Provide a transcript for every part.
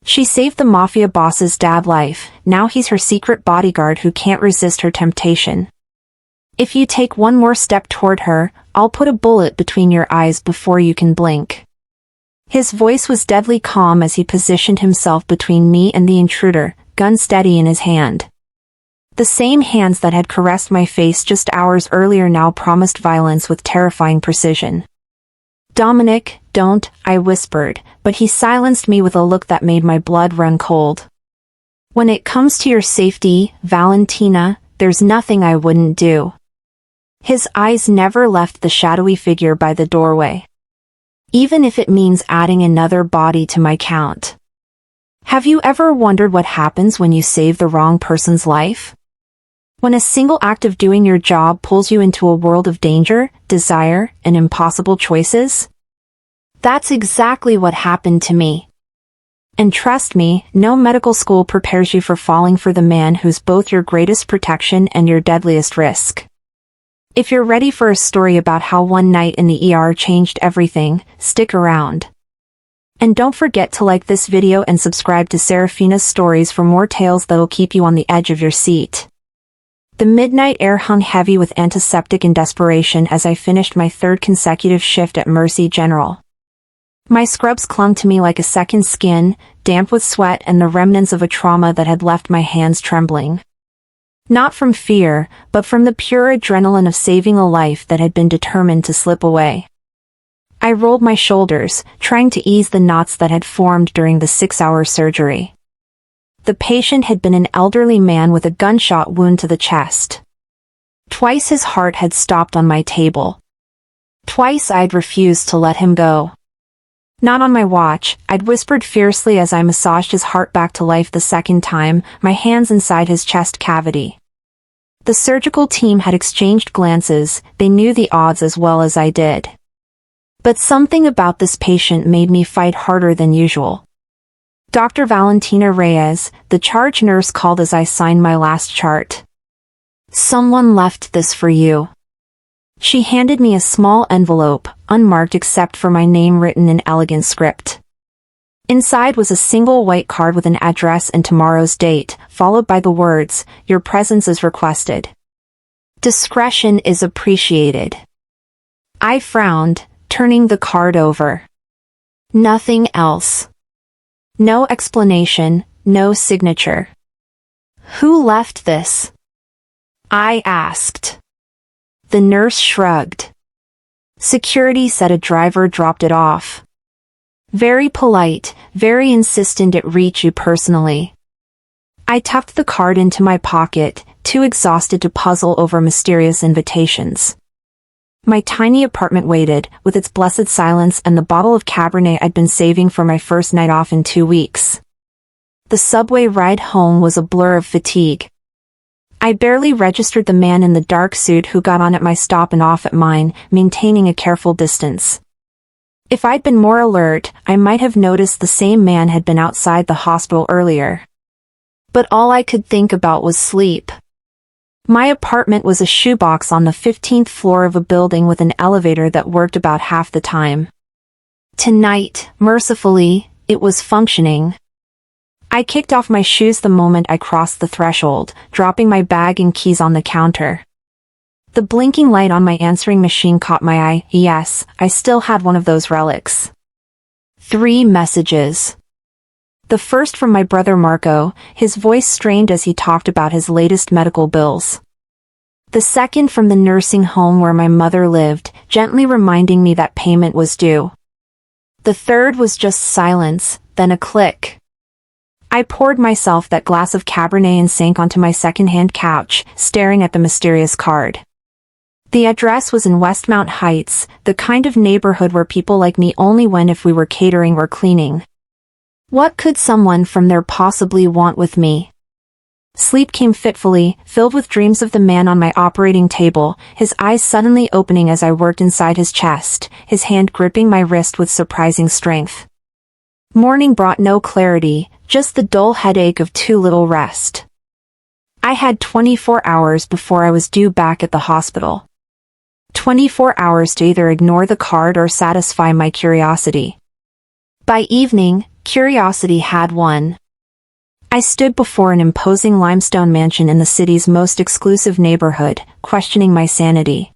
She saved the Mafia boss's dad life, now he's her secret bodyguard who can't resist her temptation. If you take one more step toward her, I'll put a bullet between your eyes before you can blink. His voice was deadly calm as he positioned himself between me and the intruder, gun steady in his hand. The same hands that had caressed my face just hours earlier now promised violence with terrifying precision. "Dominic, don't," I whispered, but he silenced me with a look that made my blood run cold. "When it comes to your safety, Valentina, there's nothing I wouldn't do." His eyes never left the shadowy figure by the doorway. "Even if it means adding another body to my count." Have you ever wondered what happens when you save the wrong person's life? When a single act of doing your job pulls you into a world of danger, desire, and impossible choices? That's exactly what happened to me. And trust me, no medical school prepares you for falling for the man who's both your greatest protection and your deadliest risk. If you're ready for a story about how one night in the ER changed everything, stick around. And don't forget to like this video and subscribe to Serafina's Stories for more tales that'll keep you on the edge of your seat. The midnight air hung heavy with antiseptic and desperation as I finished my third consecutive shift at Mercy General. My scrubs clung to me like a second skin, damp with sweat and the remnants of a trauma that had left my hands trembling. Not from fear, but from the pure adrenaline of saving a life that had been determined to slip away. I rolled my shoulders, trying to ease the knots that had formed during the 6-hour surgery. The patient had been an elderly man with a gunshot wound to the chest. Twice his heart had stopped on my table. Twice I'd refused to let him go. "Not on my watch," I'd whispered fiercely as I massaged his heart back to life the second time, my hands inside his chest cavity. The surgical team had exchanged glances, they knew the odds as well as I did. But something about this patient made me fight harder than usual. "Dr. Valentina Reyes," the charge nurse called as I signed my last chart. "Someone left this for you." She handed me a small envelope, unmarked except for my name written in elegant script. Inside was a single white card with an address and tomorrow's date, followed by the words, "Your presence is requested. Discretion is appreciated." I frowned, turning the card over. Nothing else. No explanation, no signature. "Who left this?" I asked. The nurse shrugged. "Security said a driver dropped it off. Very polite, very insistent it reach you personally." I tucked the card into my pocket, too exhausted to puzzle over mysterious invitations. My tiny apartment waited, with its blessed silence and the bottle of Cabernet I'd been saving for my first night off in 2 weeks. The subway ride home was a blur of fatigue. I barely registered the man in the dark suit who got on at my stop and off at mine, maintaining a careful distance. If I'd been more alert, I might have noticed the same man had been outside the hospital earlier. But all I could think about was sleep. My apartment was a shoebox on the 15th floor of a building with an elevator that worked about half the time. Tonight, mercifully, it was functioning. I kicked off my shoes the moment I crossed the threshold, dropping my bag and keys on the counter. The blinking light on my answering machine caught my eye. Yes, I still had one of those relics. 3 messages. The first from my brother Marco, his voice strained as he talked about his latest medical bills. The second from the nursing home where my mother lived, gently reminding me that payment was due. The third was just silence, then a click. I poured myself that glass of Cabernet and sank onto my second-hand couch, staring at the mysterious card. The address was in Westmount Heights, the kind of neighborhood where people like me only went if we were catering or cleaning. What could someone from there possibly want with me? Sleep came fitfully, filled with dreams of the man on my operating table, his eyes suddenly opening as I worked inside his chest, his hand gripping my wrist with surprising strength. Morning brought no clarity, just the dull headache of too little rest. I had 24 hours before I was due back at the hospital. 24 hours to either ignore the card or satisfy my curiosity. By evening, Curiosity had won. I stood before an imposing limestone mansion in the city's most exclusive neighborhood, questioning my sanity.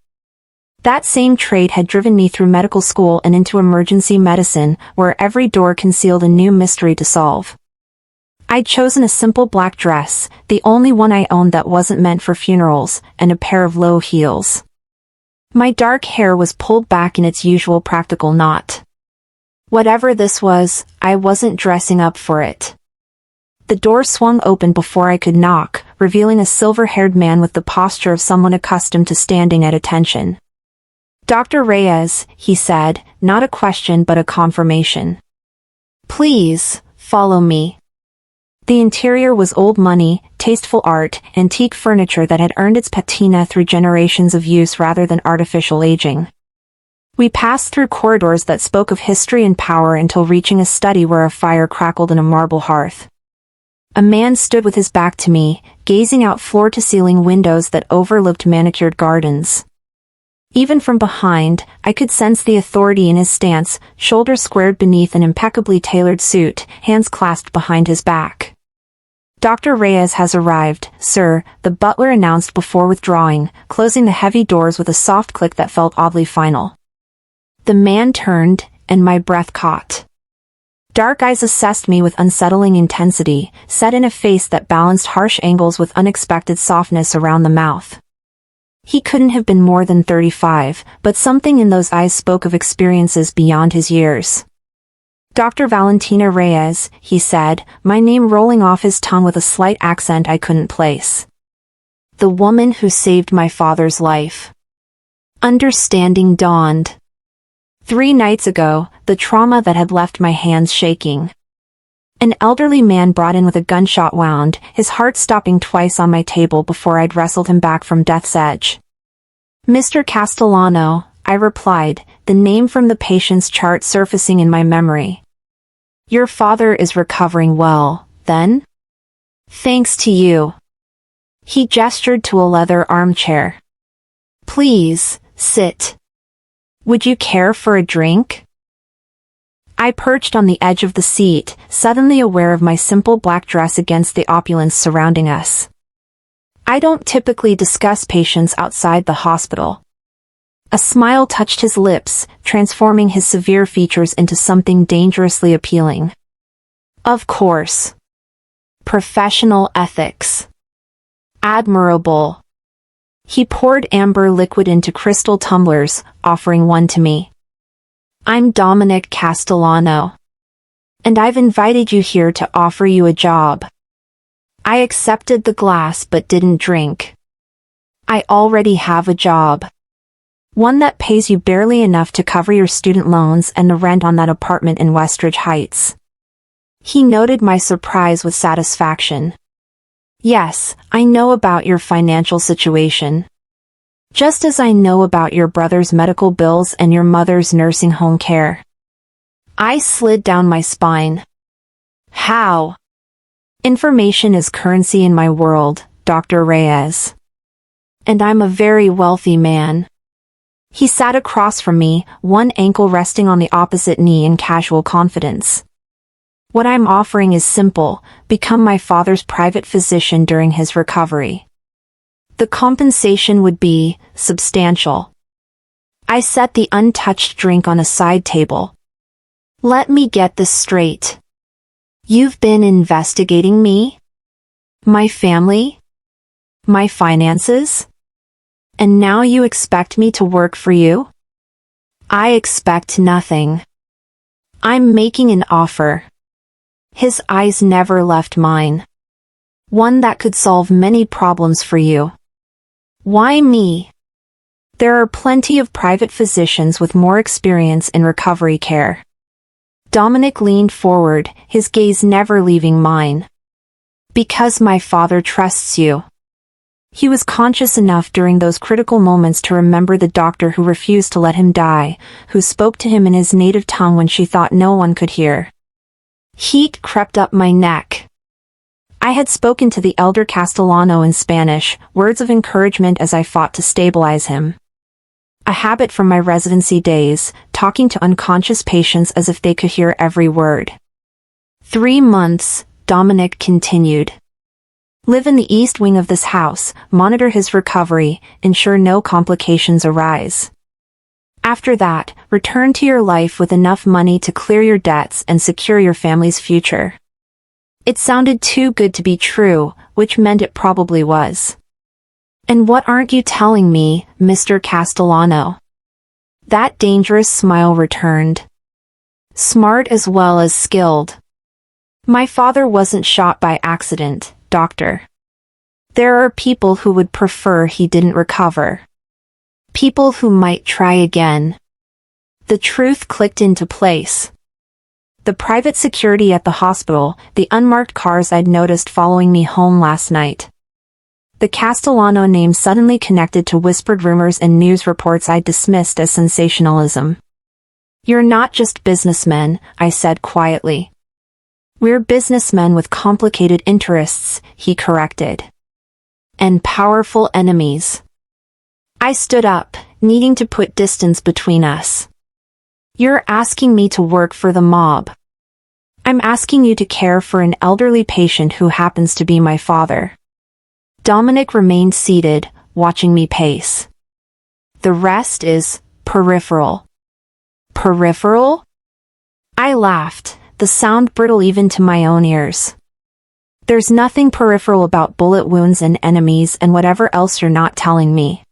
That same trait had driven me through medical school and into emergency medicine, where every door concealed a new mystery to solve. I'd chosen a simple black dress, the only one I owned that wasn't meant for funerals, and a pair of low heels. My dark hair was pulled back in its usual practical knot. Whatever this was, I wasn't dressing up for it. The door swung open before I could knock, revealing a silver-haired man with the posture of someone accustomed to standing at attention. "Dr. Reyes," he said, not a question but a confirmation. "Please, follow me." The interior was old money, tasteful art, antique furniture that had earned its patina through generations of use rather than artificial aging. We passed through corridors that spoke of history and power until reaching a study where a fire crackled in a marble hearth. A man stood with his back to me, gazing out floor-to-ceiling windows that overlooked manicured gardens. Even from behind, I could sense the authority in his stance, shoulders squared beneath an impeccably tailored suit, hands clasped behind his back. "Dr. Reyes has arrived, sir," the butler announced before withdrawing, closing the heavy doors with a soft click that felt oddly final. The man turned, and my breath caught. Dark eyes assessed me with unsettling intensity, set in a face that balanced harsh angles with unexpected softness around the mouth. He couldn't have been more than 35, but something in those eyes spoke of experiences beyond his years. "Dr. Valentina Reyes," he said, my name rolling off his tongue with a slight accent I couldn't place. "The woman who saved my father's life." Understanding dawned. 3 nights ago, the trauma that had left my hands shaking. An elderly man brought in with a gunshot wound, his heart stopping twice on my table before I'd wrestled him back from death's edge. "Mr. Castellano," I replied, the name from the patient's chart surfacing in my memory. "Your father is recovering well, then?" "Thanks to you." He gestured to a leather armchair. "Please, sit. Would you care for a drink?" I perched on the edge of the seat, suddenly aware of my simple black dress against the opulence surrounding us. I don't typically discuss patients outside the hospital. A smile touched his lips, transforming his severe features into something dangerously appealing. "Of course. Professional ethics. Admirable." He poured amber liquid into crystal tumblers, offering one to me. "I'm Dominic Castellano. And I've invited you here to offer you a job." I accepted the glass but didn't drink. "I already have a job. One that pays you barely enough to cover your student loans and the rent on that apartment in Westridge Heights." He noted my surprise with satisfaction. "Yes, I know about your financial situation. Just as I know about your brother's medical bills and your mother's nursing home care." I slid down my spine. "How?" "Information is currency in my world, Dr. Reyes. And I'm a very wealthy man." He sat across from me, one ankle resting on the opposite knee in casual confidence. "What I'm offering is simple: become my father's private physician during his recovery. The compensation would be substantial." I set the untouched drink on a side table. "Let me get this straight. You've been investigating me? My family? My finances? And now you expect me to work for you?" "I expect nothing. I'm making an offer." His eyes never left mine. "One that could solve many problems for you." "Why me?" "There are plenty of private physicians with more experience in recovery care." Dominic leaned forward, his gaze never leaving mine. "Because my father trusts you." He was conscious enough during those critical moments to remember the doctor who refused to let him die, who spoke to him in his native tongue when she thought no one could hear. Heat crept up my neck. I had spoken to the elder Castellano in Spanish, words of encouragement as I fought to stabilize him. A habit from my residency days, talking to unconscious patients as if they could hear every word. 3 months, Dominic continued. Live in the east wing of this house, monitor his recovery, ensure no complications arise. After that, return to your life with enough money to clear your debts and secure your family's future. It sounded too good to be true, which meant it probably was. And what aren't you telling me, Mr. Castellano? That dangerous smile returned. Smart as well as skilled. My father wasn't shot by accident, Doctor. There are people who would prefer he didn't recover. People who might try again. The truth clicked into place. The private security at the hospital, the unmarked cars I'd noticed following me home last night. The Castellano name suddenly connected to whispered rumors and news reports I dismissed as sensationalism. You're not just businessmen, I said quietly. We're businessmen with complicated interests, he corrected. And powerful enemies. I stood up, needing to put distance between us. You're asking me to work for the mob. I'm asking you to care for an elderly patient who happens to be my father. Dominic remained seated, watching me pace. The rest is peripheral. Peripheral? I laughed, the sound brittle even to my own ears. There's nothing peripheral about bullet wounds and enemies and whatever else you're not telling me.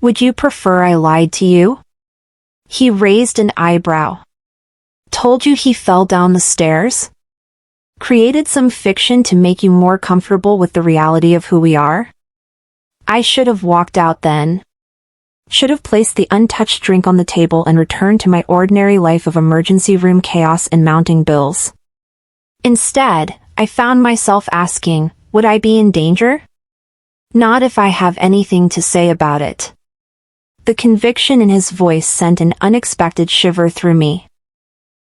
Would you prefer I lied to you? He raised an eyebrow. Told you he fell down the stairs? Created some fiction to make you more comfortable with the reality of who we are? I should have walked out then. Should have placed the untouched drink on the table and returned to my ordinary life of emergency room chaos and mounting bills. Instead, I found myself asking, would I be in danger? Not if I have anything to say about it. The conviction in his voice sent an unexpected shiver through me.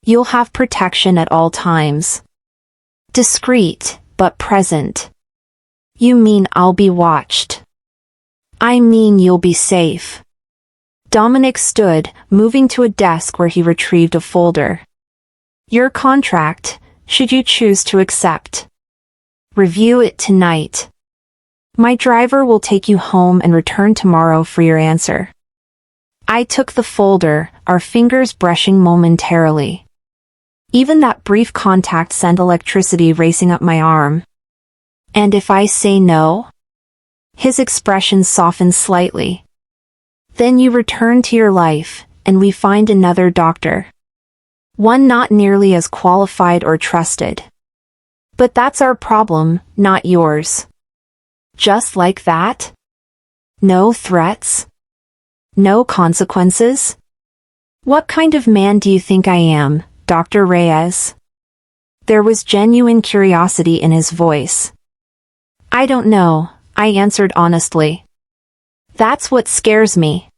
You'll have protection at all times. Discreet, but present. You mean I'll be watched? I mean you'll be safe. Dominic stood, moving to a desk where he retrieved a folder. Your contract, should you choose to accept. Review it tonight. My driver will take you home and return tomorrow for your answer. I took the folder, our fingers brushing momentarily. Even that brief contact sent electricity racing up my arm. And if I say no? His expression softened slightly. Then you return to your life, and we find another doctor. One not nearly as qualified or trusted. But that's our problem, not yours. Just like that? No threats? No consequences? What kind of man do you think I am, Dr. Reyes? There was genuine curiosity in his voice. I don't know, I answered honestly. That's what scares me.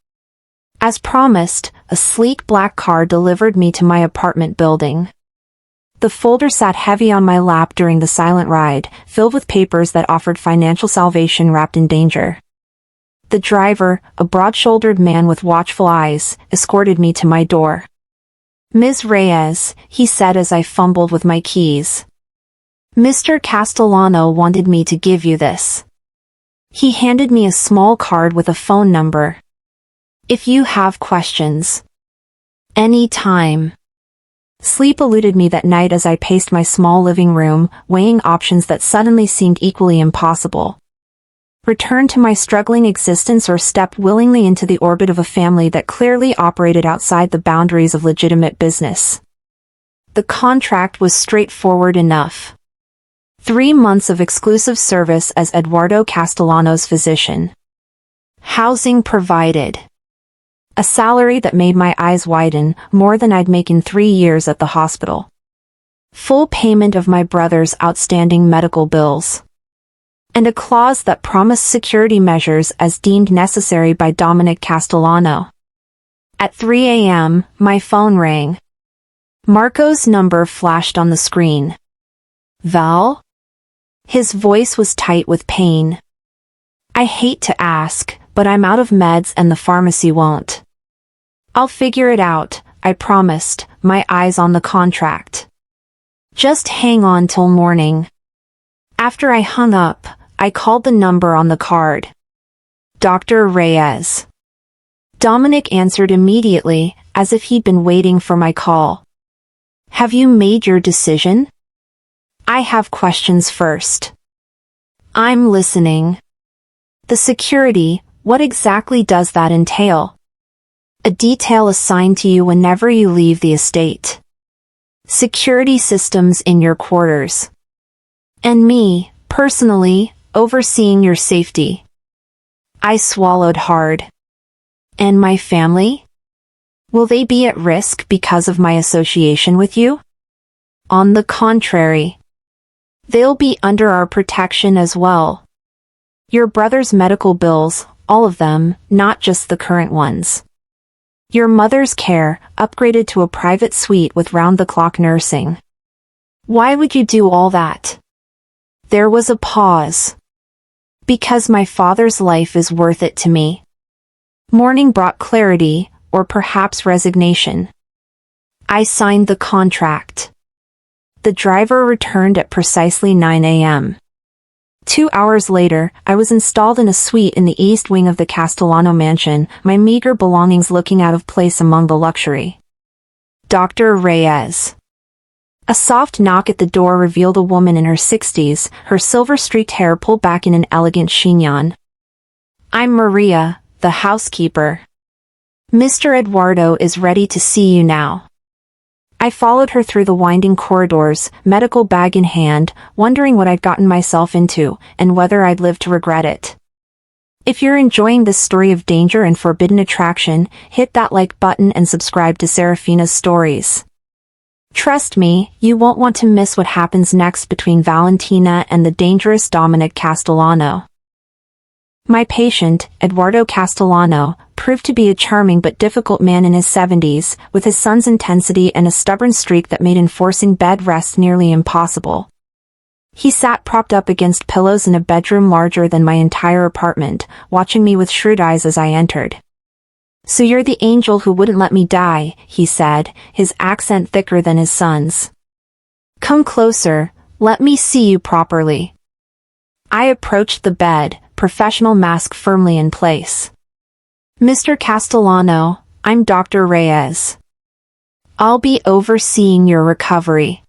As promised, a sleek black car delivered me to my apartment building. The folder sat heavy on my lap during the silent ride, filled with papers that offered financial salvation wrapped in danger. The driver, a broad-shouldered man with watchful eyes, escorted me to my door. Ms. Reyes, he said as I fumbled with my keys. Mr. Castellano wanted me to give you this. He handed me a small card with a phone number. If you have questions. Any time. Sleep eluded me that night as I paced my small living room, weighing options that suddenly seemed equally impossible. Return to my struggling existence or step willingly into the orbit of a family that clearly operated outside the boundaries of legitimate business. The contract was straightforward enough. 3 months of exclusive service as Eduardo Castellano's physician. Housing provided. A salary that made my eyes widen, more than I'd make in 3 years at the hospital. Full payment of my brother's outstanding medical bills. And a clause that promised security measures as deemed necessary by Dominic Castellano. At 3 a.m., my phone rang. Marco's number flashed on the screen. Val? His voice was tight with pain. I hate to ask, but I'm out of meds and the pharmacy won't. I'll figure it out, I promised, my eyes on the contract. Just hang on till morning. After I hung up, I called the number on the card. Dr. Reyes. Dominic answered immediately, as if he'd been waiting for my call. Have you made your decision? I have questions first. I'm listening. The security, what exactly does that entail? A detail assigned to you whenever you leave the estate. Security systems in your quarters. And me, personally, overseeing your safety. I swallowed hard. And my family? Will they be at risk because of my association with you? On the contrary. They'll be under our protection as well. Your brother's medical bills, all of them, not just the current ones. Your mother's care, upgraded to a private suite with round-the-clock nursing. Why would you do all that? There was a pause. Because my father's life is worth it to me. Morning brought clarity, or perhaps resignation. I signed the contract. The driver returned at precisely 9 a.m. 2 hours later, I was installed in a suite in the east wing of the Castellano mansion, my meager belongings looking out of place among the luxury. Dr. Reyes. A soft knock at the door revealed a woman in her 60s, her silver-streaked hair pulled back in an elegant chignon. I'm Maria, the housekeeper. Mr. Eduardo is ready to see you now. I followed her through the winding corridors, medical bag in hand, wondering what I'd gotten myself into, and whether I'd live to regret it. If you're enjoying this story of danger and forbidden attraction, hit that like button and subscribe to Serafina's stories. Trust me, you won't want to miss what happens next between Valentina and the dangerous Dominic Castellano. My patient, Eduardo Castellano, proved to be a charming but difficult man in his 70s, with his son's intensity and a stubborn streak that made enforcing bed rest nearly impossible. He sat propped up against pillows in a bedroom larger than my entire apartment, watching me with shrewd eyes as I entered. So you're the angel who wouldn't let me die, he said, his accent thicker than his son's. Come closer, let me see you properly. I approached the bed, professional mask firmly in place. Mr. Castellano, I'm Dr. Reyes. I'll be overseeing your recovery.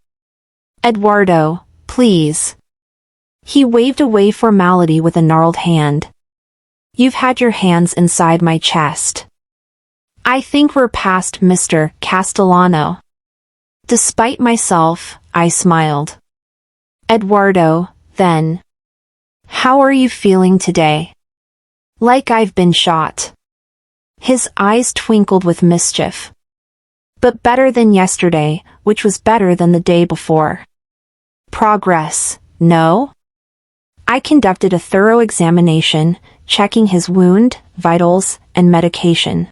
Eduardo, please. He waved away formality with a gnarled hand. You've had your hands inside my chest. I think we're past Mr. Castellano. Despite myself, I smiled. Eduardo, then. How are you feeling today? Like I've been shot. His eyes twinkled with mischief. But better than yesterday, which was better than the day before. Progress, no? I conducted a thorough examination, checking his wound, vitals, and medication.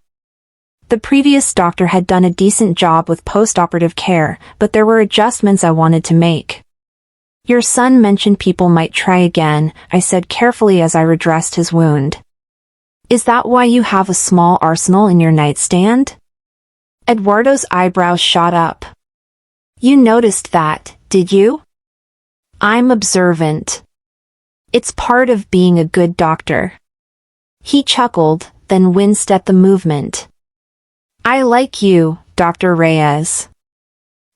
The previous doctor had done a decent job with post-operative care, but there were adjustments I wanted to make. Your son mentioned people might try again, I said carefully as I redressed his wound. Is that why you have a small arsenal in your nightstand? Eduardo's eyebrows shot up. You noticed that, did you? I'm observant. It's part of being a good doctor. He chuckled, then winced at the movement. I like you, Dr. Reyes.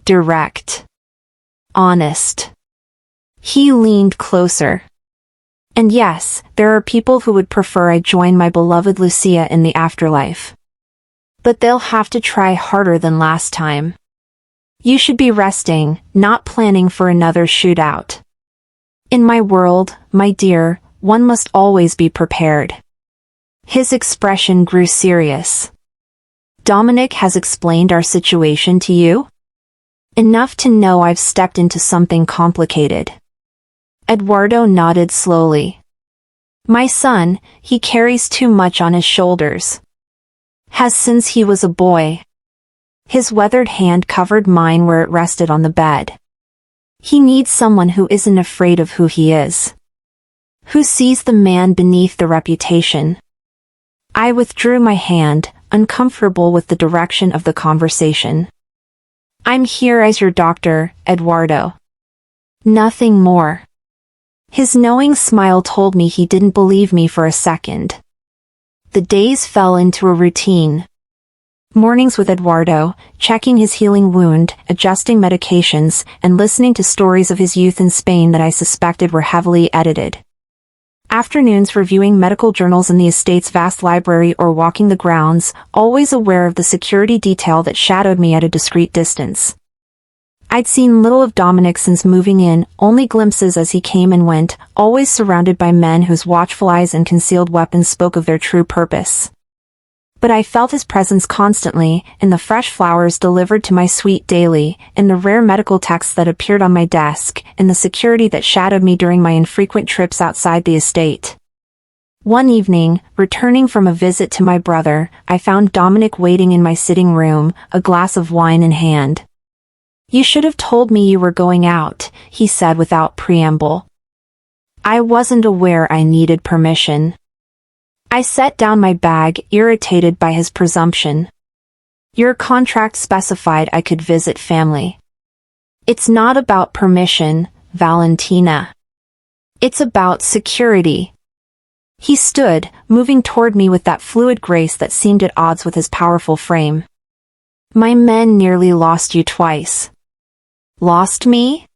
Direct. Honest. He leaned closer. And yes, there are people who would prefer I join my beloved Lucia in the afterlife. But they'll have to try harder than last time. You should be resting, not planning for another shootout. In my world, my dear, one must always be prepared. His expression grew serious. Dominic has explained our situation to you? Enough to know I've stepped into something complicated. Eduardo nodded slowly. My son, he carries too much on his shoulders. Has since he was a boy. His weathered hand covered mine where it rested on the bed. He needs someone who isn't afraid of who he is. Who sees the man beneath the reputation. I withdrew my hand, uncomfortable with the direction of the conversation. I'm here as your doctor, Eduardo. Nothing more. His knowing smile told me he didn't believe me for a second. The days fell into a routine. Mornings with Eduardo, checking his healing wound, adjusting medications, and listening to stories of his youth in Spain that I suspected were heavily edited. Afternoons reviewing medical journals in the estate's vast library or walking the grounds, always aware of the security detail that shadowed me at a discreet distance. I'd seen little of Dominic since moving in, only glimpses as he came and went, always surrounded by men whose watchful eyes and concealed weapons spoke of their true purpose. But I felt his presence constantly, in the fresh flowers delivered to my suite daily, in the rare medical texts that appeared on my desk, in the security that shadowed me during my infrequent trips outside the estate. One evening, returning from a visit to my brother, I found Dominic waiting in my sitting room, a glass of wine in hand. "You should have told me you were going out," he said without preamble. I wasn't aware I needed permission. I set down my bag, irritated by his presumption. "Your contract specified I could visit family." "It's not about permission, Valentina. It's about security." He stood, moving toward me with that fluid grace that seemed at odds with his powerful frame. "My men nearly lost you twice." "Lost me?"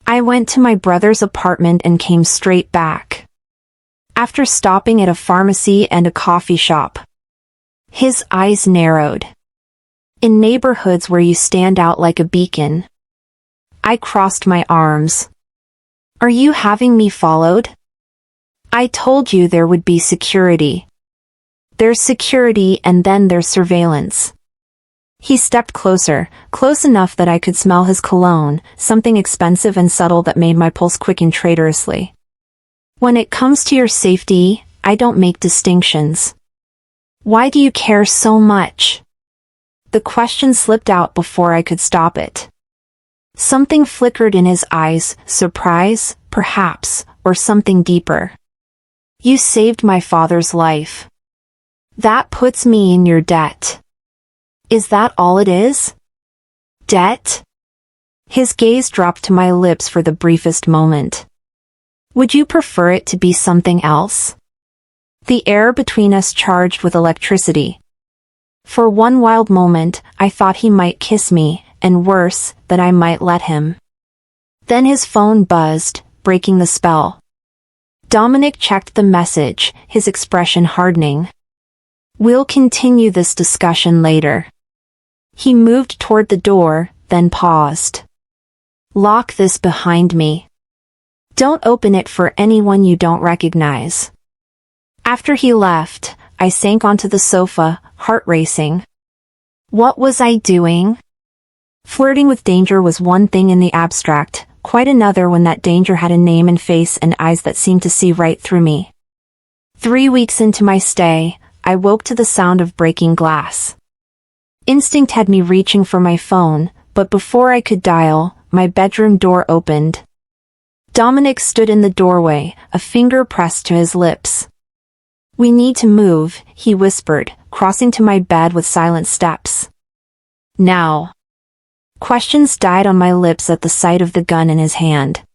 "I went to my brother's apartment and came straight back. After stopping at a pharmacy and a coffee shop." His eyes narrowed. "In neighborhoods where you stand out like a beacon." I crossed my arms. "Are you having me followed?" "I told you there would be security." "There's security and then there's surveillance." He stepped closer, close enough that I could smell his cologne, something expensive and subtle that made my pulse quicken traitorously. "When it comes to your safety, I don't make distinctions." "Why do you care so much?" The question slipped out before I could stop it. Something flickered in his eyes, surprise, perhaps, or something deeper. "You saved my father's life. That puts me in your debt." "Is that all it is?" "Debt?" His gaze dropped to my lips for the briefest moment. "Would you prefer it to be something else?" The air between us charged with electricity. For one wild moment, I thought he might kiss me, and worse, that I might let him. Then his phone buzzed, breaking the spell. Dominic checked the message, his expression hardening. "We'll continue this discussion later." He moved toward the door, then paused. "Lock this behind me. Don't open it for anyone you don't recognize." After he left, I sank onto the sofa, heart racing. What was I doing? Flirting with danger was one thing in the abstract, quite another when that danger had a name and face and eyes that seemed to see right through me. 3 weeks into my stay, I woke to the sound of breaking glass. Instinct had me reaching for my phone, but before I could dial, my bedroom door opened. Dominic stood in the doorway, a finger pressed to his lips. "We need to move," he whispered, crossing to my bed with silent steps. "Now." Questions died on my lips at the sight of the gun in his hand.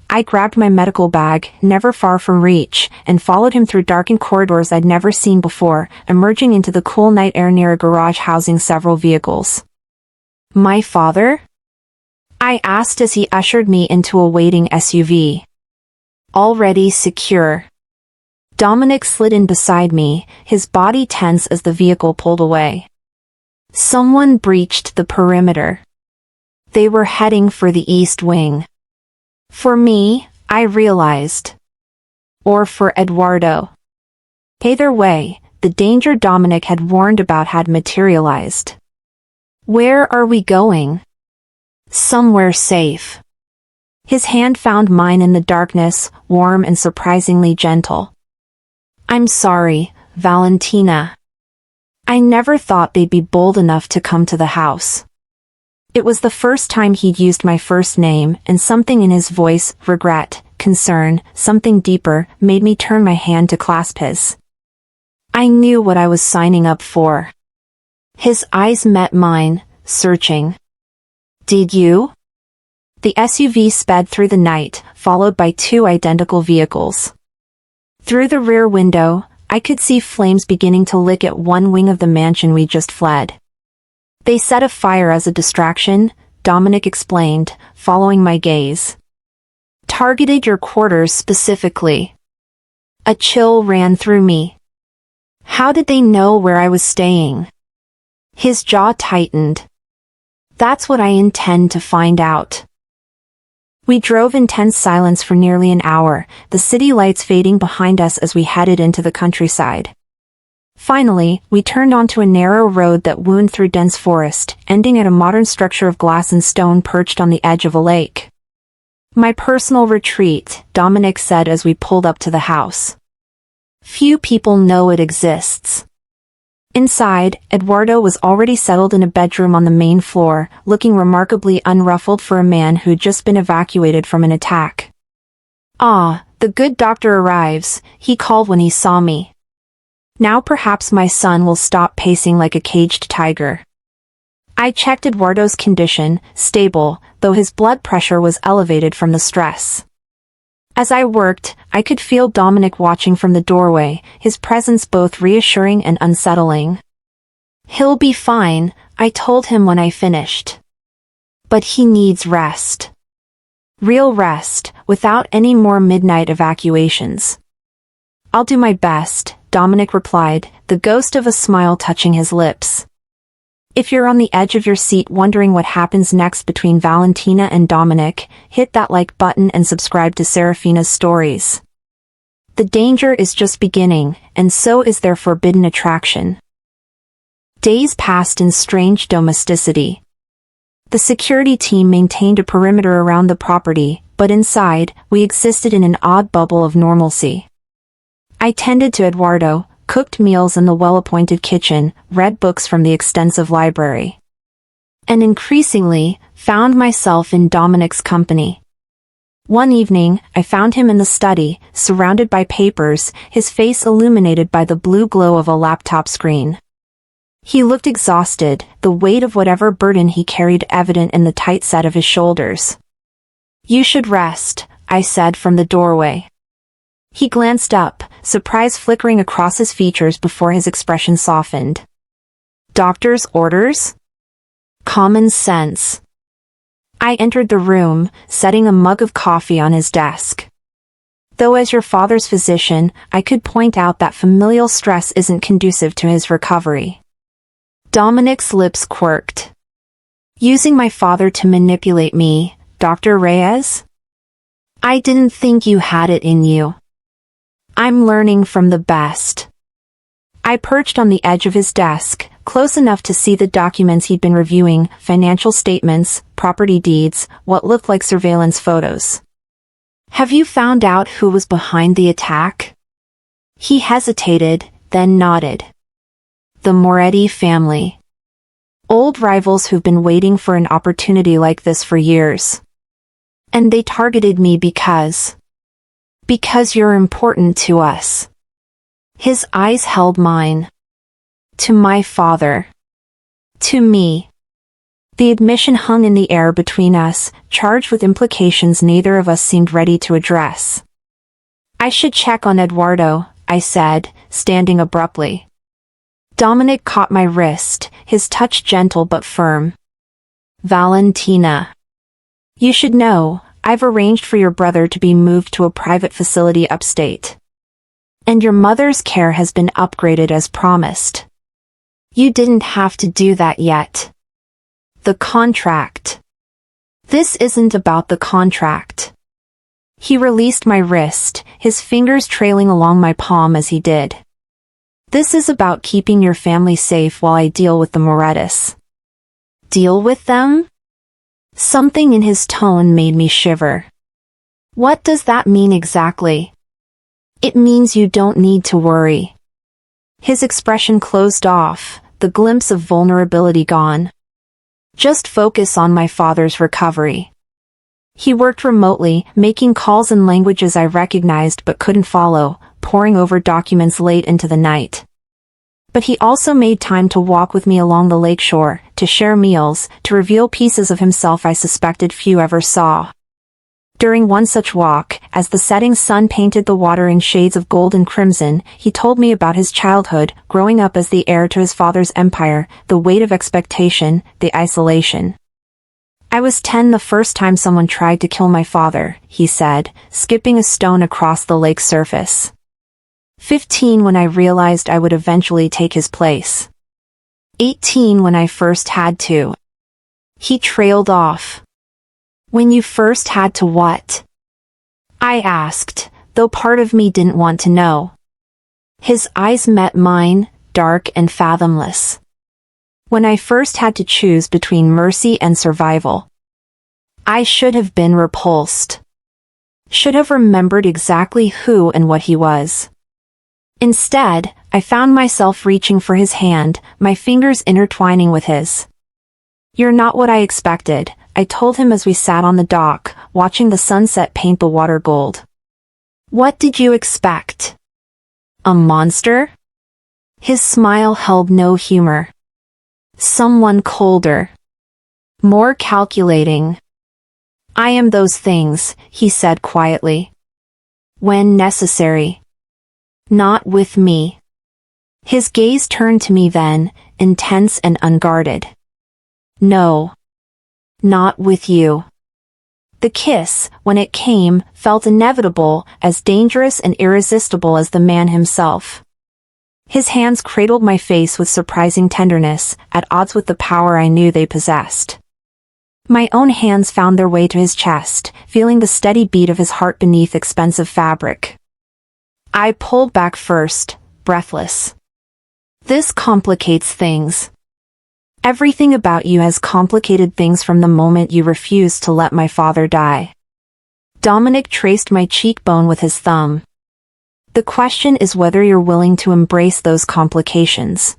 I grabbed my medical bag, never far from reach, and followed him through darkened corridors I'd never seen before, emerging into the cool night air near a garage housing several vehicles. "My father?" I asked as he ushered me into a waiting SUV. "Already secure." Dominic slid in beside me, his body tense as the vehicle pulled away. Someone breached the perimeter. They were heading for the East Wing. For me, I realized. Or for Eduardo. Either way, the danger Dominic had warned about had materialized. "Where are we going?" "Somewhere safe." His hand found mine in the darkness, warm and surprisingly gentle. "I'm sorry, Valentina. I never thought they'd be bold enough to come to the house." It was the first time he'd used my first name, and something in his voice, regret, concern, something deeper, made me turn my hand to clasp his. I knew what I was signing up for. His eyes met mine, searching. Did you? The SUV sped through the night, followed by two identical vehicles. Through the rear window, I could see flames beginning to lick at one wing of the mansion we just fled. They set a fire as a distraction, Dominic explained, following my gaze. Targeted your quarters specifically. A chill ran through me. How did they know where I was staying? His jaw tightened. That's what I intend to find out. We drove in tense silence for nearly an hour, the city lights fading behind us as we headed into the countryside. Finally, we turned onto a narrow road that wound through dense forest, ending at a modern structure of glass and stone perched on the edge of a lake. My personal retreat, Dominic said as we pulled up to the house. Few people know it exists. Inside, Eduardo was already settled in a bedroom on the main floor, looking remarkably unruffled for a man who'd just been evacuated from an attack. "Ah, the good doctor arrives," he called when he saw me. "Now perhaps my son will stop pacing like a caged tiger." I checked Eduardo's condition, stable, though his blood pressure was elevated from the stress. As I worked, I could feel Dominic watching from the doorway, his presence both reassuring and unsettling. "He'll be fine," I told him when I finished. "But he needs rest. Real rest, without any more midnight evacuations." "I'll do my best," Dominic replied, the ghost of a smile touching his lips. If you're on the edge of your seat wondering what happens next between Valentina and Dominic, hit that like button and subscribe to Serafina's stories. The danger is just beginning, and so is their forbidden attraction. Days passed in strange domesticity. The security team maintained a perimeter around the property, but inside, we existed in an odd bubble of normalcy. I tended to Eduardo, cooked meals in the well-appointed kitchen, read books from the extensive library. And increasingly, found myself in Dominic's company. One evening, I found him in the study, surrounded by papers, his face illuminated by the blue glow of a laptop screen. He looked exhausted, the weight of whatever burden he carried evident in the tight set of his shoulders. "You should rest," I said from the doorway. He glanced up, surprise flickering across his features before his expression softened. "Doctor's orders? Common sense." I entered the room, setting a mug of coffee on his desk. "Though as your father's physician, I could point out that familial stress isn't conducive to his recovery." Dominic's lips quirked. "Using my father to manipulate me, Dr. Reyes? I didn't think you had it in you." "I'm learning from the best." I perched on the edge of his desk, close enough to see the documents he'd been reviewing, financial statements, property deeds, what looked like surveillance photos. "Have you found out who was behind the attack?" He hesitated, then nodded. "The Moretti family. Old rivals who've been waiting for an opportunity like this for years. And they targeted me because you're important to us." His eyes held mine. "To my father. To me." The admission hung in the air between us, charged with implications neither of us seemed ready to address. "I should check on Eduardo," I said, standing abruptly. Dominic caught my wrist, his touch gentle but firm. "Valentina. You should know, I've arranged for your brother to be moved to a private facility upstate. And your mother's care has been upgraded as promised. You didn't have to do that yet. The contract." "This isn't about the contract." He released my wrist, his fingers trailing along my palm as he did. "This is about keeping your family safe while I deal with the Morettis." "Deal with them?" Something in his tone made me shiver. "What does that mean exactly?" "It means you don't need to worry." His expression closed off, the glimpse of vulnerability gone. "Just focus on my father's recovery." He worked remotely, making calls in languages I recognized but couldn't follow, poring over documents late into the night. But he also made time to walk with me along the lakeshore, to share meals, to reveal pieces of himself I suspected few ever saw. During one such walk, as the setting sun painted the water in shades of gold and crimson, he told me about his childhood, growing up as the heir to his father's empire, the weight of expectation, the isolation. I was 10 the first time someone tried to kill my father, he said, skipping a stone across the lake's surface. 15 when I realized I would eventually take his place. 18 when I first had to. He trailed off. When you first had to what? I asked, though part of me didn't want to know. His eyes met mine, dark and fathomless. When I first had to choose between mercy and survival. I should have been repulsed. Should have remembered exactly who and what he was. Instead, I found myself reaching for his hand, my fingers intertwining with his. You're not what I expected, I told him as we sat on the dock, watching the sunset paint the water gold. What did you expect? A monster? His smile held no humor. Someone colder. More calculating. I am those things, he said quietly. When necessary. Not with me. His gaze turned to me then, intense and unguarded. No. Not with you. The kiss, when it came, felt inevitable, as dangerous and irresistible as the man himself. His hands cradled my face with surprising tenderness, at odds with the power I knew they possessed. My own hands found their way to his chest, feeling the steady beat of his heart beneath expensive fabric. I pulled back first, breathless. This complicates things. Everything about you has complicated things from the moment you refused to let my father die. Dominic traced my cheekbone with his thumb. The question is whether you're willing to embrace those complications.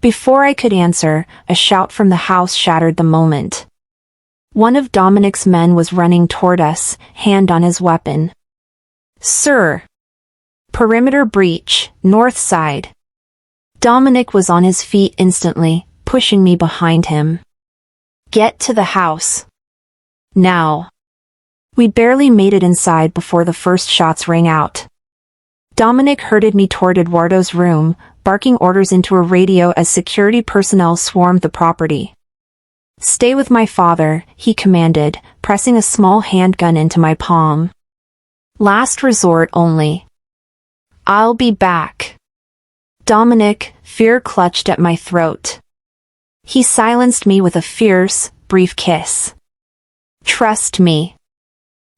Before I could answer, a shout from the house shattered the moment. One of Dominic's men was running toward us, hand on his weapon. Sir! Perimeter breach, north side. Dominic was on his feet instantly, pushing me behind him. Get to the house. Now. We barely made it inside before the first shots rang out. Dominic herded me toward Eduardo's room, barking orders into a radio as security personnel swarmed the property. Stay with my father, he commanded, pressing a small handgun into my palm. Last resort only. I'll be back. Dominic, fear clutched at my throat. He silenced me with a fierce, brief kiss. Trust me.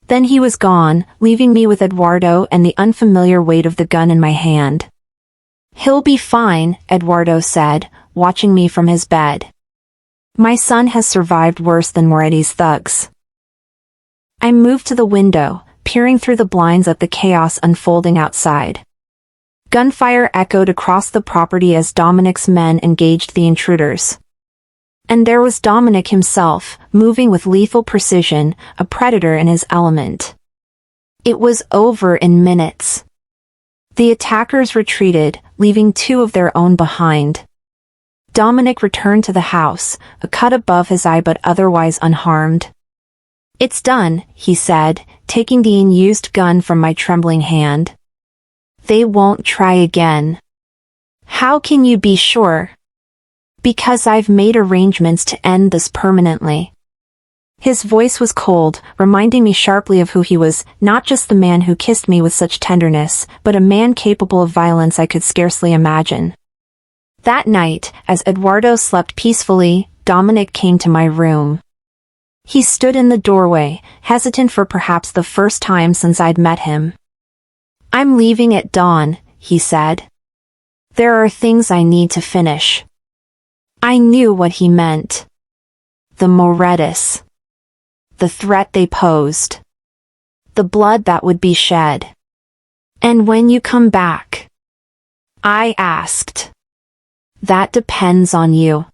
Then he was gone, leaving me with Eduardo and the unfamiliar weight of the gun in my hand. He'll be fine, Eduardo said, watching me from his bed. My son has survived worse than Moretti's thugs. I moved to the window, peering through the blinds at the chaos unfolding outside. Gunfire echoed across the property as Dominic's men engaged the intruders. And there was Dominic himself, moving with lethal precision, a predator in his element. It was over in minutes. The attackers retreated, leaving 2 of their own behind. Dominic returned to the house, a cut above his eye but otherwise unharmed. It's done, he said, taking the unused gun from my trembling hand. They won't try again. How can you be sure? Because I've made arrangements to end this permanently. His voice was cold, reminding me sharply of who he was, not just the man who kissed me with such tenderness, but a man capable of violence I could scarcely imagine. That night, as Eduardo slept peacefully, Dominic came to my room. He stood in the doorway, hesitant for perhaps the first time since I'd met him. I'm leaving at dawn, he said. There are things I need to finish. I knew what he meant. The Morettis. The threat they posed. The blood that would be shed. And when you come back? I asked. That depends on you.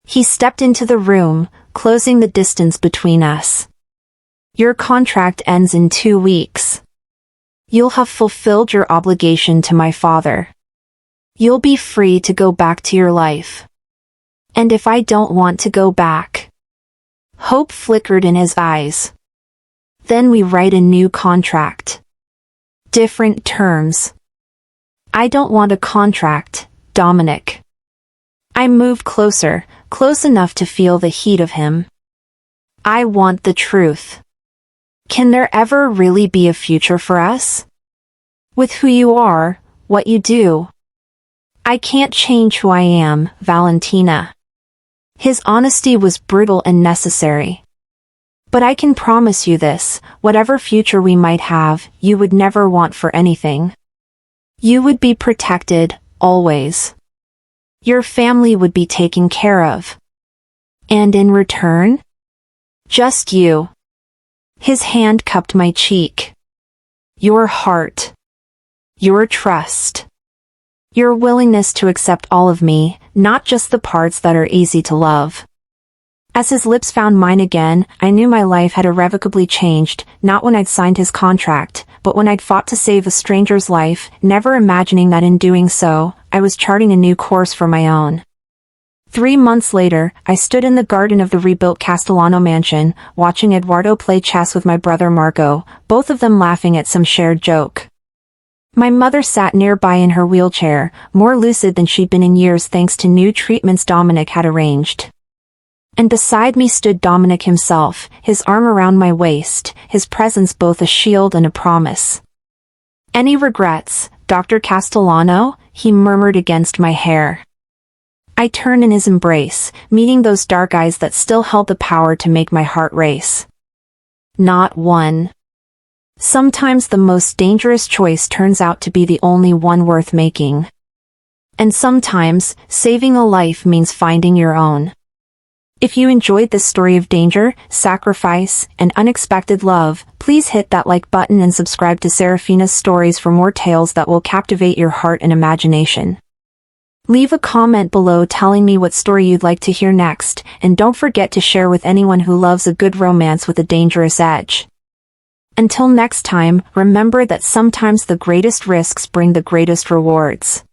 He stepped into the room, closing the distance between us. Your contract ends in 2 weeks. You'll have fulfilled your obligation to my father. You'll be free to go back to your life. And if I don't want to go back? Hope flickered in his eyes. Then we write a new contract. Different terms. I don't want a contract, Dominic. I moved closer, close enough to feel the heat of him. I want the truth. Can there ever really be a future for us? With who you are, what you do? I can't change who I am, Valentina. His honesty was brutal and necessary. But I can promise you this, whatever future we might have, you would never want for anything. You would be protected, always. Your family would be taken care of. And in return? Just you. His hand cupped my cheek. Your heart. Your trust. Your willingness to accept all of me, not just the parts that are easy to love. As his lips found mine again, I knew my life had irrevocably changed, not when I'd signed his contract, but when I'd fought to save a stranger's life, never imagining that in doing so, I was charting a new course for my own. 3 months later, I stood in the garden of the rebuilt Castellano mansion, watching Eduardo play chess with my brother Marco, both of them laughing at some shared joke. My mother sat nearby in her wheelchair, more lucid than she'd been in years thanks to new treatments Dominic had arranged. And beside me stood Dominic himself, his arm around my waist, his presence both a shield and a promise. Any regrets, Dr. Castellano? He murmured against my hair. I turned in his embrace, meeting those dark eyes that still held the power to make my heart race. Not one. Sometimes the most dangerous choice turns out to be the only one worth making. And sometimes, saving a life means finding your own. If you enjoyed this story of danger, sacrifice, and unexpected love, please hit that like button and subscribe to Serafina's Stories for more tales that will captivate your heart and imagination. Leave a comment below telling me what story you'd like to hear next, and don't forget to share with anyone who loves a good romance with a dangerous edge. Until next time, remember that sometimes the greatest risks bring the greatest rewards.